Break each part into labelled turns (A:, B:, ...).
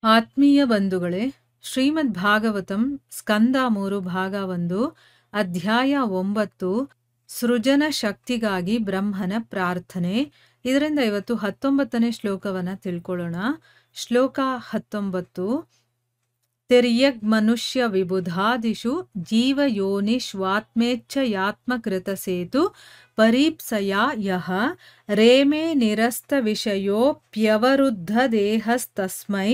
A: ಆತ್ಮೀಯ ಬಂಧುಗಳೇ, ಶ್ರೀಮದ್ ಭಾಗವತಂ ಸ್ಕಂದ 3 ಭಾಗ 1 ಅಧ್ಯಾಯ 9 ಸೃಜನ ಶಕ್ತಿಗಾಗಿ ಬ್ರಹ್ಮನ ಪ್ರಾರ್ಥನೆ. ಇದರಿಂದ ಇವತ್ತು 19ನೇ ಶ್ಲೋಕವನ್ನು ತಿಳ್ಕೊಳ್ಳೋಣ. ಶ್ಲೋಕ 19. ತಿರ್ಯಗ್ ಮನುಷ್ಯ ವಿಬುಧಾದಿಷು ಜೀವಯೋನಿಷ್ವಾತ್ಮೇಚ್ಛಯಾತ್ಮಕೃತಸೇತು ಪರೀಪ್ಸಯಾ ಯಃ ರೇಮೇ ನಿರಸ್ತ ವಿಷಯೋಪ್ಯವರುದ್ಧ ದೇಹಸ್ತಸ್ಮೈ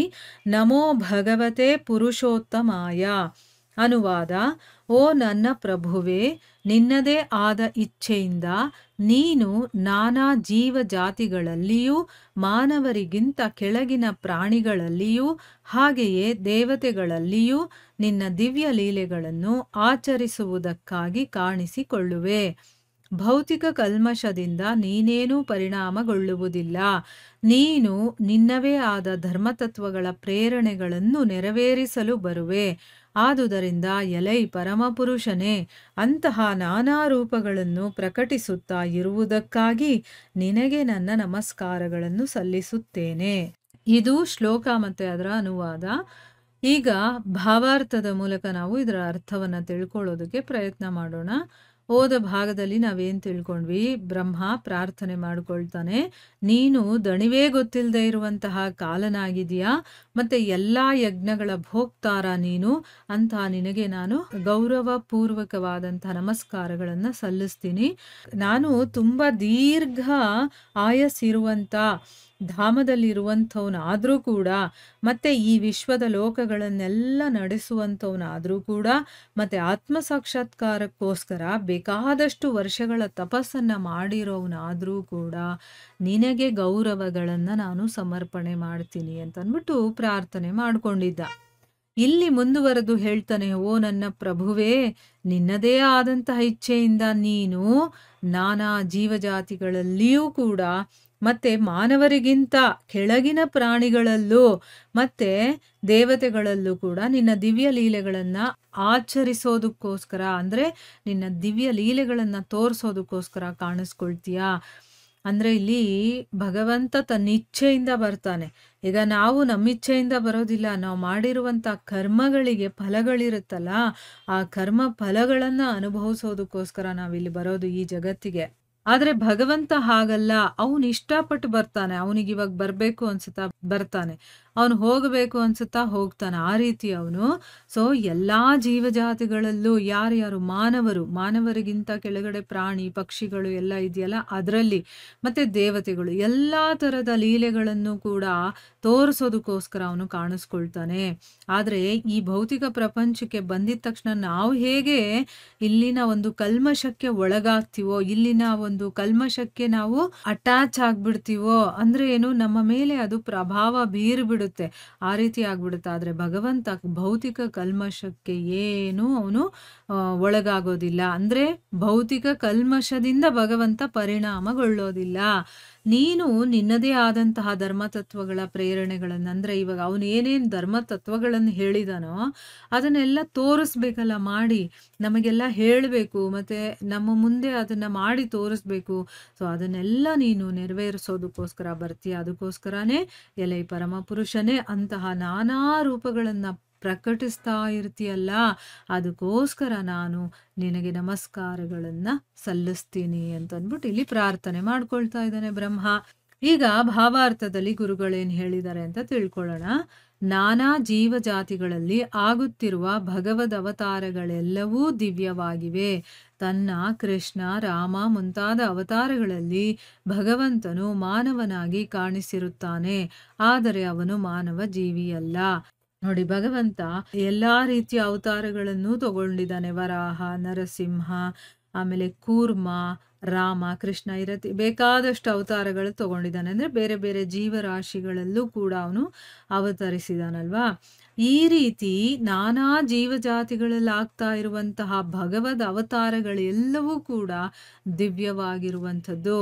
A: ನಮೋ ಭಗವತೆ ಪುರುಷೋತ್ತಮಾಯ. ಅನುವಾದ: ಓ ನನ್ನ ಪ್ರಭುವೇ, ನಿನ್ನದೇ ಆದ ಇಚ್ಛೆಯಿಂದ ನೀನು ನಾನಾ ಜೀವ ಜಾತಿಗಳಲ್ಲಿಯೂ ಮಾನವರಿಗಿಂತ ಕೆಳಗಿನ ಪ್ರಾಣಿಗಳಲ್ಲಿಯೂ ಹಾಗೆಯೇ ದೇವತೆಗಳಲ್ಲಿಯೂ ನಿನ್ನ ದಿವ್ಯ ಲೀಲೆಗಳನ್ನು ಆಚರಿಸುವುದಕ್ಕಾಗಿ ಕಾಣಿಸಿಕೊಳ್ಳುವೆ. ಭೌತಿಕ ಕಲ್ಮಶದಿಂದ ನೀನೇನೂ ಪರಿಣಾಮಗೊಳ್ಳುವುದಿಲ್ಲ. ನೀನು ನಿನ್ನವೇ ಆದ ಧರ್ಮತತ್ವಗಳ ಪ್ರೇರಣೆಗಳನ್ನು ನೆರವೇರಿಸಲು ಬರುವೆ. ಆದುದರಿಂದ ಎಲೈ ಪರಮಪುರುಷನೇ, ಅಂತಹ ನಾನಾ ರೂಪಗಳನ್ನು ಪ್ರಕಟಿಸುತ್ತಾ ಇರುವುದಕ್ಕಾಗಿ ನಿನಗೆ ನನ್ನ ನಮಸ್ಕಾರಗಳನ್ನು ಸಲ್ಲಿಸುತ್ತೇನೆ. ಇದು ಶ್ಲೋಕ ಮತ್ತು ಅದರ ಅನುವಾದ. ಈಗ ಭಾವಾರ್ಥದ ಮೂಲಕ ನಾವು ಇದರ ಅರ್ಥವನ್ನು ತಿಳ್ಕೊಳ್ಳೋದಕ್ಕೆ ಪ್ರಯತ್ನ ಮಾಡೋಣ. ಹೋದ ಭಾಗದಲ್ಲಿ ನಾವೇನು ತಿಳ್ಕೊಂಡ್ವಿ? ಬ್ರಹ್ಮ ಪ್ರಾರ್ಥನೆ ಮಾಡ್ಕೊಳ್ತಾನೆ, ನೀನು ದಣಿವೇ ಗೊತ್ತಿಲ್ಲದೆ ಇರುವಂತಹ ಕಾಲನಾಗಿದೆಯಾ, ಮತ್ತೆ ಎಲ್ಲ ಯಜ್ಞಗಳ ಭೋಕ್ತಾರ ನೀನು, ಅಂತ ನಿನಗೆ ನಾನು ಗೌರವಪೂರ್ವಕವಾದಂತಹ ನಮಸ್ಕಾರಗಳನ್ನು ಸಲ್ಲಿಸ್ತೀನಿ. ನಾನು ತುಂಬ ದೀರ್ಘ ಆಯಸ್ಸಿರುವಂಥ ಧಾಮದಲ್ಲಿರುವಂಥವನಾದರೂ ಕೂಡ, ಮತ್ತು ಈ ವಿಶ್ವದ ಲೋಕಗಳನ್ನೆಲ್ಲ ನಡೆಸುವಂಥವನಾದರೂ ಕೂಡ, ಮತ್ತು ಆತ್ಮಸಾಕ್ಷಾತ್ಕಾರಕ್ಕೋಸ್ಕರ ಬೇಕಾದಷ್ಟು ವರ್ಷಗಳ ತಪಸ್ಸನ್ನು ಮಾಡಿರೋವನಾದರೂ ಕೂಡ ನಿನಗೆ ಗೌರವಗಳನ್ನು ನಾನು ಸಮರ್ಪಣೆ ಮಾಡ್ತೀನಿ ಅಂತಂದ್ಬಿಟ್ಟು ಪ್ರಾರ್ಥನೆ ಮಾಡಿಕೊಂಡಿದ್ದ. ಇಲ್ಲಿ ಮುಂದುವರೆದು ಹೇಳ್ತಾನೆ, ಓ ನನ್ನ ಪ್ರಭುವೇ, ನಿನ್ನದೇ ಆದಂತಹ ಇಚ್ಛೆಯಿಂದ ನೀನು ನಾನಾ ಜೀವಜಾತಿಗಳಲ್ಲಿಯೂ ಕೂಡ ಮತ್ತೆ ಮಾನವರಿಗಿಂತ ಕೆಳಗಿನ ಪ್ರಾಣಿಗಳಲ್ಲೂ ಮತ್ತೆ ದೇವತೆಗಳಲ್ಲೂ ಕೂಡ ನಿನ್ನ ದಿವ್ಯ ಲೀಲೆಗಳನ್ನು ಆಚರಿಸೋದಕ್ಕೋಸ್ಕರ, ಅಂದರೆ ನಿನ್ನ ದಿವ್ಯ ಲೀಲೆಗಳನ್ನು ತೋರಿಸೋದಕ್ಕೋಸ್ಕರ ಕಾಣಿಸ್ಕೊಳ್ತೀಯಾ. ಅಂದರೆ ಇಲ್ಲಿ ಭಗವಂತ ತನ್ನ ಇಚ್ಛೆಯಿಂದ ಬರ್ತಾನೆ. ಈಗ ನಾವು ನಮ್ಮ ಇಚ್ಛೆಯಿಂದ ಬರೋದಿಲ್ಲ. ನಾವು ಮಾಡಿರುವಂಥ ಕರ್ಮಗಳಿಗೆ ಫಲಗಳಿರುತ್ತಲ್ಲ, ಆ ಕರ್ಮ ಫಲಗಳನ್ನು ಅನುಭವಿಸೋದಕ್ಕೋಸ್ಕರ ನಾವಿಲ್ಲಿ ಬರೋದು ಈ ಜಗತ್ತಿಗೆ. ಆದರೆ ಭಗವಂತ ಹಾಗಲ್ಲ, ಅವನು ಇಷ್ಟಪಟ್ಟು ಬರ್ತಾನೆ. ಅವನಿಗೆ ಇವಾಗ ಬರಬೇಕು ಅನ್ಸುತ್ತಾ ಬರ್ತಾನೆ, ಅವನು ಹೋಗಬೇಕು ಅನ್ಸುತ್ತಾ ಹೋಗ್ತಾನೆ. ಆ ರೀತಿ ಅವನು. ಸೊ ಎಲ್ಲ ಜೀವಜಾತಿಗಳಲ್ಲೂ ಯಾರ್ಯಾರು ಮಾನವರಿಗಿಂತ ಕೆಳಗಡೆ ಪ್ರಾಣಿ ಪಕ್ಷಿಗಳು ಎಲ್ಲ ಇದೆಯಲ್ಲ ಅದರಲ್ಲಿ, ಮತ್ತು ದೇವತೆಗಳು, ಎಲ್ಲ ಥರದ ಲೀಲೆಗಳನ್ನು ಕೂಡ ತೋರಿಸೋದಕ್ಕೋಸ್ಕರ ಅವನು ಕಾಣಿಸ್ಕೊಳ್ತಾನೆ. ಆದರೆ ಈ ಭೌತಿಕ ಪ್ರಪಂಚಕ್ಕೆ ಬಂದಿದ ತಕ್ಷಣ ನಾವು ಹೇಗೆ ಇಲ್ಲಿನ ಒಂದು ಕಲ್ಮಶಕ್ಕೆ ಒಳಗಾಗ್ತೀವೋ, ಇಲ್ಲಿನ ಒಂದು ಕಲ್ಮಶಕ್ಕೆ ನಾವು ಅಟ್ಯಾಚ್ ಆಗ್ಬಿಡ್ತೀವೋ, ಅಂದ್ರೆ ಏನು, ನಮ್ಮ ಮೇಲೆ ಅದು ಪ್ರಭಾವ ಬೀರ್ಬಿಡುತ್ತೆ, ಆ ರೀತಿ ಆಗ್ಬಿಡುತ್ತೆ. ಆದರೆ ಭಗವಂತ ಭೌತಿಕ ಕಲ್ಮಶಕ್ಕೆ ಏನು ಅವನು ಒಳಗಾಗೋದಿಲ್ಲ. ಅಂದ್ರೆ ಭೌತಿಕ ಕಲ್ಮಶದಿಂದ ಭಗವಂತ ಪರಿಣಾಮಗೊಳ್ಳೋದಿಲ್ಲ. ನೀನು ನಿನ್ನದೇ ಆದಂತಹ ಧರ್ಮತತ್ವಗಳ ಪ್ರೇರಣೆಗಳನ್ನು, ಅಂದರೆ ಇವಾಗ ಅವನು ಏನೇನು ಧರ್ಮತತ್ವಗಳನ್ನು ಹೇಳಿದಾನೋ ಅದನ್ನೆಲ್ಲ ತೋರಿಸ್ಬೇಕಲ್ಲ, ಮಾಡಿ ನಮಗೆಲ್ಲ ಹೇಳಬೇಕು, ಮತ್ತು ನಮ್ಮ ಮುಂದೆ ಅದನ್ನು ಮಾಡಿ ತೋರಿಸ್ಬೇಕು. ಸೊ ಅದನ್ನೆಲ್ಲ ನೀನು ನೆರವೇರಿಸೋದಕ್ಕೋಸ್ಕರ ಬರ್ತೀಯ. ಅದಕ್ಕೋಸ್ಕರನೇ ಎಲೈ ಪರಮಪುರುಷನೇ ಅಂತಹ ನಾನಾ ರೂಪಗಳನ್ನು ಪ್ರಕಟಿಸ್ತಾ ಇರ್ತೀಯಲ್ಲ, ಅದಕ್ಕೋಸ್ಕರ ನಾನು ನಿನಗೆ ನಮಸ್ಕಾರಗಳನ್ನು ಸಲ್ಲಿಸ್ತೀನಿ ಅಂತಂದ್ಬಿಟ್ಟು ಇಲ್ಲಿ ಪ್ರಾರ್ಥನೆ ಮಾಡ್ಕೊಳ್ತಾ ಇದ್ದಾನೆ ಬ್ರಹ್ಮ. ಈಗ ಭಾವಾರ್ಥದಲ್ಲಿ ಗುರುಗಳೇನು ಹೇಳಿದ್ದಾರೆ ಅಂತ ತಿಳ್ಕೊಳ್ಳೋಣ. ನಾನಾ ಜೀವಜಾತಿಗಳಲ್ಲಿ ಆಗುತ್ತಿರುವ ಭಗವದ್ ಅವತಾರಗಳೆಲ್ಲವೂ ದಿವ್ಯವಾಗಿವೆ. ತನ್ನ ಕೃಷ್ಣ, ರಾಮ ಮುಂತಾದ ಅವತಾರಗಳಲ್ಲಿ ಭಗವಂತನು ಮಾನವನಾಗಿ ಕಾಣಿಸಿರುತ್ತಾನೆ, ಆದರೆ ಅವನು ಮಾನವ ಜೀವಿಯಲ್ಲ. ನೋಡಿ, ಭಗವಂತ ಎಲ್ಲಾ ರೀತಿಯ ಅವತಾರಗಳನ್ನು ತಗೊಂಡಿದ್ದಾನೆ. ವರಾಹ, ನರಸಿಂಹ, ಆಮೇಲೆ ಕೂರ್ಮ, ರಾಮ, ಕೃಷ್ಣ, ಇರತಿ, ಬೇಕಾದಷ್ಟು ಅವತಾರಗಳು ತಗೊಂಡಿದ್ದಾನೆ. ಅಂದರೆ ಬೇರೆ ಬೇರೆ ಜೀವರಾಶಿಗಳಲ್ಲೂ ಕೂಡ ಅವನು ಅವತರಿಸಿದಾನಲ್ವಾ. ಈ ರೀತಿ ನಾನಾ ಜೀವಜಾತಿಗಳಲ್ಲಿ ಆಗ್ತಾ ಇರುವಂತಹ ಭಗವದ್ ಅವತಾರಗಳೆಲ್ಲವೂ ಕೂಡ ದಿವ್ಯವಾಗಿರುವಂಥದ್ದು.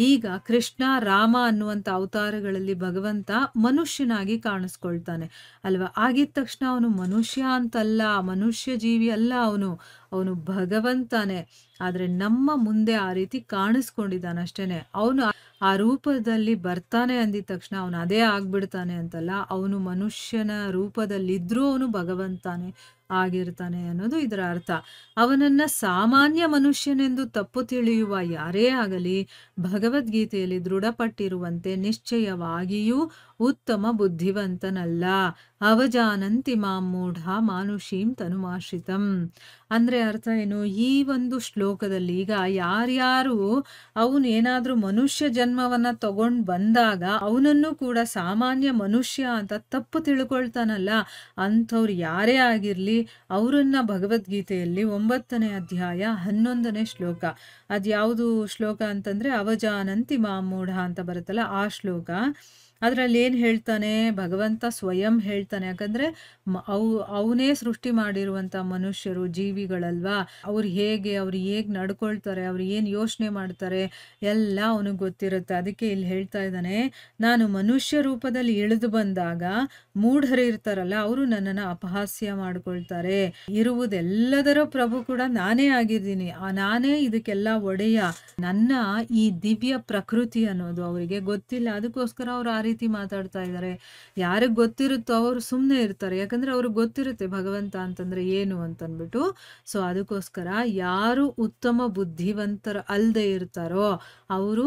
A: ಈಗ ಕೃಷ್ಣ, ರಾಮ ಅನ್ನುವಂಥ ಅವತಾರಗಳಲ್ಲಿ ಭಗವಂತ ಮನುಷ್ಯನಾಗಿ ಕಾಣಿಸ್ಕೊಳ್ತಾನೆ ಅಲ್ವಾ. ಆಗಿದ ತಕ್ಷಣ ಅವನು ಮನುಷ್ಯ ಅಂತಲ್ಲ, ಮನುಷ್ಯ ಜೀವಿ ಅಲ್ಲ, ಅವನು ಭಗವಂತನೇ. ಆದರೆ ನಮ್ಮ ಮುಂದೆ ಆ ರೀತಿ ಕಾಣಿಸ್ಕೊಂಡಿದ್ದಾನೆ ಅಷ್ಟೇನೆ. ಅವನು ಆ ರೂಪದಲ್ಲಿ ಬರ್ತಾನೆ ಅಂದಿದ ತಕ್ಷಣ ಅವನು ಅದೇ ಆಗ್ಬಿಡ್ತಾನೆ ಅಂತಲ್ಲ, ಅವನು ಮನುಷ್ಯನ ರೂಪದಲ್ಲಿದ್ರೂ ಅವನು ಭಗವಂತನೇ ಆಗಿರ್ತಾನೆ ಅನ್ನೋದು ಇದರ ಅರ್ಥ. ಅವನನ್ನ ಸಾಮಾನ್ಯ ಮನುಷ್ಯನೆಂದು ತಪ್ಪು ತಿಳಿಯುವ ಯಾರೇ ಆಗಲಿ, ಭಗವದ್ಗೀತೆಯಲ್ಲಿ ದೃಢಪಟ್ಟಿರುವಂತೆ ನಿಶ್ಚಯವಾಗಿಯೂ ಉತ್ತಮ ಬುದ್ಧಿವಂತನಲ್ಲ. ಅವಜಾನಂತಿ ಮಾಂ ಮೂಢಾ ಮಾನುಷೀಂ ತನುಮಾಶ್ರಿತಂ. ಅಂದ್ರೆ ಅರ್ಥ ಏನು? ಈ ಒಂದು ಶ್ಲೋಕದಲ್ಲಿ ಈಗ ಯಾರ್ಯಾರು ಅವನೇನಾದ್ರೂ ಮನುಷ್ಯ ಜನ್ಮವನ್ನ ತಗೊಂಡ್ ಬಂದಾಗ ಅವನನ್ನು ಕೂಡ ಸಾಮಾನ್ಯ ಮನುಷ್ಯ ಅಂತ ತಪ್ಪು ತಿಳ್ಕೊಳ್ತಾನಲ್ಲ, ಅಂಥವ್ರು ಯಾರೇ ಆಗಿರ್ಲಿ ಅವರನ್ನ ಭಗವದ್ಗೀತೆಯಲ್ಲಿ 9ನೇ ಅಧ್ಯಾಯ 11ನೇ ಶ್ಲೋಕ, ಅದ್ಯಾವುದು ಶ್ಲೋಕ ಅಂತಂದ್ರೆ ಅವಜಾನಂತಿ ಮಾಂ ಮೂಢ ಅಂತ ಬರುತ್ತಲ್ಲ ಆ ಶ್ಲೋಕ. ಅದ್ರಲ್ಲಿ ಏನ್ ಹೇಳ್ತಾನೆ ಭಗವಂತ ಸ್ವಯಂ ಹೇಳ್ತಾನೆ. ಯಾಕಂದ್ರೆ ಅವನೇ ಸೃಷ್ಟಿ ಮಾಡಿರುವಂತ ಮನುಷ್ಯರು ಜೀವಿಗಳಲ್ವಾ, ಅವ್ರು ಹೇಗ್ ನಡ್ಕೊಳ್ತಾರೆ, ಅವ್ರು ಏನ್ ಯೋಚನೆ ಮಾಡ್ತಾರೆ ಎಲ್ಲ ಅವನಿಗೆ ಗೊತ್ತಿರುತ್ತೆ. ಅದಕ್ಕೆ ಇಲ್ಲಿ ಹೇಳ್ತಾ ಇದ್ದಾನೆ, ನಾನು ಮನುಷ್ಯ ರೂಪದಲ್ಲಿ ಇಳಿದು ಬಂದಾಗ ಮೂಢರು ಇರ್ತಾರಲ್ಲ ಅವರು ನನ್ನನ್ನು ಅಪಹಾಸ್ಯ ಮಾಡ್ಕೊಳ್ತಾರೆ. ಇರುವುದೆಲ್ಲದರ ಪ್ರಭು ಕೂಡ ನಾನೇ ಆಗಿದ್ದೀನಿ, ನಾನೇ ಇದಕ್ಕೆಲ್ಲ ಒಡೆಯ. ನನ್ನ ಈ ದಿವ್ಯ ಪ್ರಕೃತಿ ಅನ್ನೋದು ಅವರಿಗೆ ಗೊತ್ತಿಲ್ಲ, ಅದಕ್ಕೋಸ್ಕರ ಅವ್ರು ಆ ರೀತಿ ಮಾತಾಡ್ತಾ ಇದ್ದಾರೆ. ಯಾರಿಗೆ ಗೊತ್ತಿರುತ್ತೋ ಅವರು ಸುಮ್ಮನೆ ಇರ್ತಾರೆ, ಯಾಕಂದ್ರೆ ಅವ್ರಿಗೆ ಗೊತ್ತಿರುತ್ತೆ ಭಗವಂತ ಅಂತಂದ್ರೆ ಏನು ಅಂತಂದ್ಬಿಟ್ಟು. ಸೊ ಅದಕ್ಕೋಸ್ಕರ ಯಾರು ಉತ್ತಮ ಬುದ್ಧಿವಂತರ ಅಲ್ಲದೆ ಇರ್ತಾರೋ ಅವರು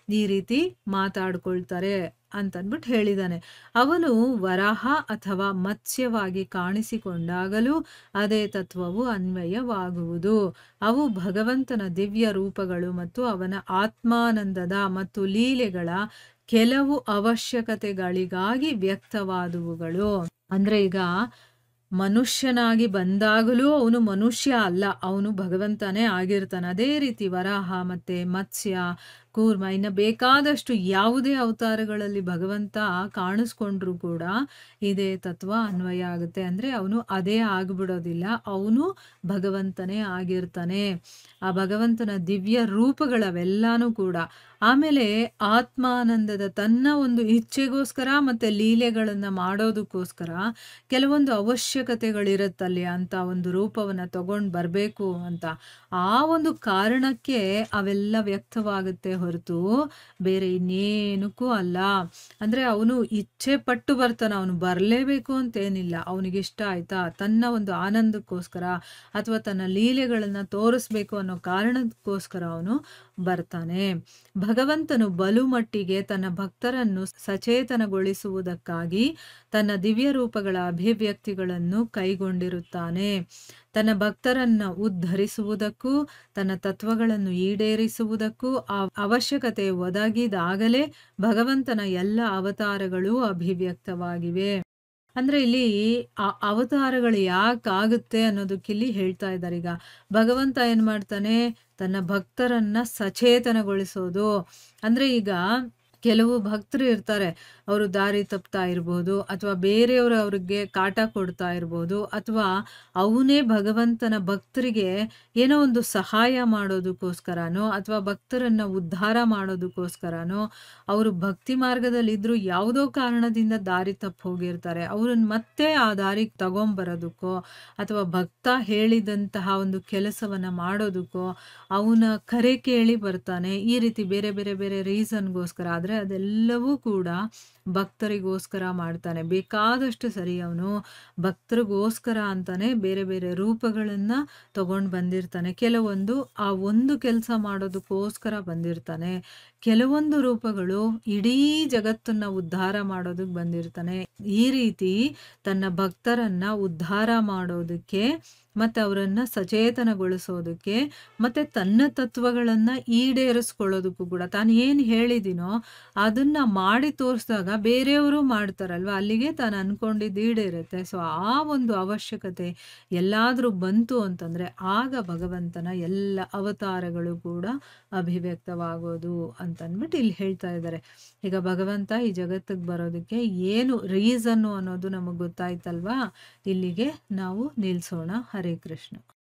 A: ಈ ರೀತಿ ಮಾತಾಡ್ಕೊಳ್ತಾರೆ ಅಂತಂದ್ಬಿಟ್ಟು ಹೇಳಿದಾನೆ. ಅವನು ವರಾಹ ಅಥವಾ ಮತ್ಸ್ಯವಾಗಿ ಕಾಣಿಸಿಕೊಂಡಾಗಲೂ ಅದೇ ತತ್ವವು ಅನ್ವಯವಾಗುವುದು. ಅವು ಭಗವಂತನ ದಿವ್ಯ ರೂಪಗಳು ಮತ್ತು ಅವನ ಆತ್ಮಾನಂದದ ಮತ್ತು ಲೀಲೆಗಳ ಕೆಲವು ಅವಶ್ಯಕತೆಗಳಿಗಾಗಿ ವ್ಯಕ್ತವಾದುವುಗಳು. ಅಂದ್ರೆ ಈಗ ಮನುಷ್ಯನಾಗಿ ಬಂದಾಗಲೂ ಅವನು ಮನುಷ್ಯ ಅಲ್ಲ, ಅವನು ಭಗವಂತನೇ ಆಗಿರ್ತಾನೆ. ಅದೇ ರೀತಿ ವರಾಹ ಮತ್ತೆ ಮತ್ಸ್ಯ, ಕೂರ್ಮ, ಇನ್ನು ಬೇಕಾದಷ್ಟು ಯಾವುದೇ ಅವತಾರಗಳಲ್ಲಿ ಭಗವಂತ ಕಾಣಿಸ್ಕೊಂಡ್ರು ಕೂಡ ಇದೇ ತತ್ವ ಅನ್ವಯ ಆಗುತ್ತೆ. ಅಂದ್ರೆ ಅವನು ಅದೇ ಆಗ್ಬಿಡೋದಿಲ್ಲ, ಅವನು ಭಗವಂತನೇ ಆಗಿರ್ತಾನೆ. ಆ ಭಗವಂತನ ದಿವ್ಯ ರೂಪಗಳವೆಲ್ಲಾನು ಕೂಡ. ಆಮೇಲೆ ಆತ್ಮಾನಂದದ ತನ್ನ ಒಂದು ಇಚ್ಛೆಗೋಸ್ಕರ ಮತ್ತೆ ಲೀಲೆಗಳನ್ನ ಮಾಡೋದಕ್ಕೋಸ್ಕರ ಕೆಲವೊಂದು ಅವಶ್ಯಕತೆಗಳಿರುತ್ತಲ್ಲಿ ಅಂತ ಒಂದು ರೂಪವನ್ನ ತಗೊಂಡು ಬರಬೇಕು ಅಂತ. ಆ ಒಂದು ಕಾರಣಕ್ಕೆ ಅವೆಲ್ಲ ವ್ಯಕ್ತವಾಗುತ್ತೆ ಹೊರತು ಬೇರೆ ಇನ್ನೇನಕ್ಕೂ ಅಲ್ಲ. ಅಂದ್ರೆ ಅವನು ಇಚ್ಛೆ ಪಟ್ಟು ಬರ್ತಾನೆ, ಅವನು ಬರಲೇಬೇಕು ಅಂತೇನಿಲ್ಲ. ಅವನಿಗಿಷ್ಟ ಆಯ್ತಾ ತನ್ನ ಒಂದು ಆನಂದಕ್ಕೋಸ್ಕರ ಅಥವಾ ತನ್ನ ಲೀಲೆಗಳನ್ನ ತೋರಿಸ್ಬೇಕು ಅನ್ನೋ ಕಾರಣಕ್ಕೋಸ್ಕರ ಅವನು ಬರ್ತಾನೆ. ಭಗವಂತನು ಬಲು ಮಟ್ಟಿಗೆ ತನ್ನ ಭಕ್ತರನ್ನು ಸಚೇತನಗೊಳಿಸುವುದಕ್ಕಾಗಿ ತನ್ನ ದಿವ್ಯ ರೂಪಗಳ ಅಭಿವ್ಯಕ್ತಿಗಳನ್ನು ಕೈಗೊಂಡಿರುತ್ತಾನೆ. ತನ್ನ ಭಕ್ತರನ್ನ ಉದ್ಧರಿಸುವುದಕ್ಕೂ ತನ್ನ ತತ್ವಗಳನ್ನು ಈಡೇರಿಸುವುದಕ್ಕೂ ಅವಶ್ಯಕತೆ ಒದಗಿದಾಗಲೇ ಭಗವಂತನ ಎಲ್ಲ ಅವತಾರಗಳು ಅಭಿವ್ಯಕ್ತವಾಗಿವೆ. ಅಂದ್ರೆ ಇಲ್ಲಿ ಅವತಾರಗಳು ಯಾಕಾಗುತ್ತೆ ಅನ್ನೋದಕ್ಕಿಲ್ಲಿ ಹೇಳ್ತಾ ಇದ್ದಾರೆ. ಈಗ ಭಗವಂತ ಏನ್ ಮಾಡ್ತಾನೆ, ತನ್ನ ಭಕ್ತರನ್ನ ಸಚೇತನಗೊಳಿಸೋದು. ಅಂದ್ರೆ ಈಗ ಕೆಲವು ಭಕ್ತರು ಇರ್ತಾರೆ, ಅವರು ದಾರಿ ತಪ್ತಾ ಇರ್ಬೋದು, ಅಥವಾ ಬೇರೆಯವರು ಅವ್ರಿಗೆ ಕಾಟ ಕೊಡ್ತಾ ಇರ್ಬೋದು, ಅಥವಾ ಅವನೇ ಭಗವಂತನ ಭಕ್ತರಿಗೆ ಏನೋ ಒಂದು ಸಹಾಯ ಮಾಡೋದಕ್ಕೋಸ್ಕರನೋ ಅಥವಾ ಭಕ್ತರನ್ನ ಉದ್ಧಾರ ಮಾಡೋದಕ್ಕೋಸ್ಕರನೋ ಅವರು ಭಕ್ತಿ ಮಾರ್ಗದಲ್ಲಿದ್ರು ಯಾವುದೋ ಕಾರಣದಿಂದ ದಾರಿ ತಪ್ಪು ಹೋಗಿರ್ತಾರೆ, ಅವ್ರನ್ನ ಮತ್ತೆ ಆ ದಾರಿಗೆ ತಗೊಂಬರೋದಕ್ಕೋ ಅಥವಾ ಭಕ್ತ ಹೇಳಿದಂತಹ ಒಂದು ಕೆಲಸವನ್ನ ಮಾಡೋದಕ್ಕೋ ಅವನ ಕರೆ ಕೇಳಿ ಬರ್ತಾನೆ. ಈ ರೀತಿ ಬೇರೆ ಬೇರೆ ಬೇರೆ ರೀಸನ್ಗೋಸ್ಕರ. ಆದ್ರೆ ಅದೆಲ್ಲವೂ ಕೂಡ ಭಕ್ತರಿಗೋಸ್ಕರ ಮಾಡ್ತಾನೆ. ಬೇಕಾದಷ್ಟು ಸರಿ ಅವನು ಭಕ್ತರಿಗೋಸ್ಕರ ಅಂತಾನೆ ಬೇರೆ ಬೇರೆ ರೂಪಗಳನ್ನ ತಗೊಂಡು ಬಂದಿರ್ತಾನೆ. ಕೆಲವೊಂದು ಆ ಒಂದು ಕೆಲಸ ಮಾಡೋದಕ್ಕೋಸ್ಕರ ಬಂದಿರ್ತಾನೆ, ಕೆಲವೊಂದು ರೂಪಗಳು ಇಡೀ ಜಗತ್ತನ್ನ ಉದ್ಧಾರ ಮಾಡೋದಕ್ಕೆ ಬಂದಿರ್ತಾನೆ. ಈ ರೀತಿ ತನ್ನ ಭಕ್ತರನ್ನ ಉದ್ಧಾರ ಮಾಡೋದಕ್ಕೆ ಮತ್ತೆ ಅವರನ್ನ ಸಚೇತನಗೊಳಿಸೋದಕ್ಕೆ ಮತ್ತೆ ತನ್ನ ತತ್ವಗಳನ್ನ ಈಡೇರಿಸ್ಕೊಳ್ಳೋದಕ್ಕೂ ಕೂಡ ತಾನು ಏನು ಹೇಳಿದಿನೋ ಅದನ್ನ ಮಾಡಿ ತೋರಿಸಿದಾಗ ಬೇರೆಯವರು ಮಾಡ್ತಾರಲ್ವ, ಅಲ್ಲಿಗೆ ತಾನು ಅನ್ಕೊಂಡಿದ್ದು ಈಡೇರುತ್ತೆ. ಸೊ ಆ ಒಂದು ಅವಶ್ಯಕತೆ ಎಲ್ಲಾದ್ರೂ ಬಂತು ಅಂತಂದ್ರೆ ಆಗ ಭಗವಂತನ ಎಲ್ಲ ಅವತಾರಗಳು ಕೂಡ ಅಭಿವ್ಯಕ್ತವಾಗೋದು ಅಂತಂದ್ಬಿಟ್ಟು ಇಲ್ಲಿ ಹೇಳ್ತಾ ಇದ್ದಾರೆ. ಈಗ ಭಗವಂತ ಈ ಜಗತ್ತಿಗೆ ಬರೋದಕ್ಕೆ ಏನು ರೀಸನ್ನು ಅನ್ನೋದು ನಮಗೆ ಗೊತ್ತಾಯ್ತಲ್ವಾ. ಇಲ್ಲಿಗೆ ನಾವು ನಿಲ್ಸೋಣ. ಹರೇ ಕೃಷ್ಣ.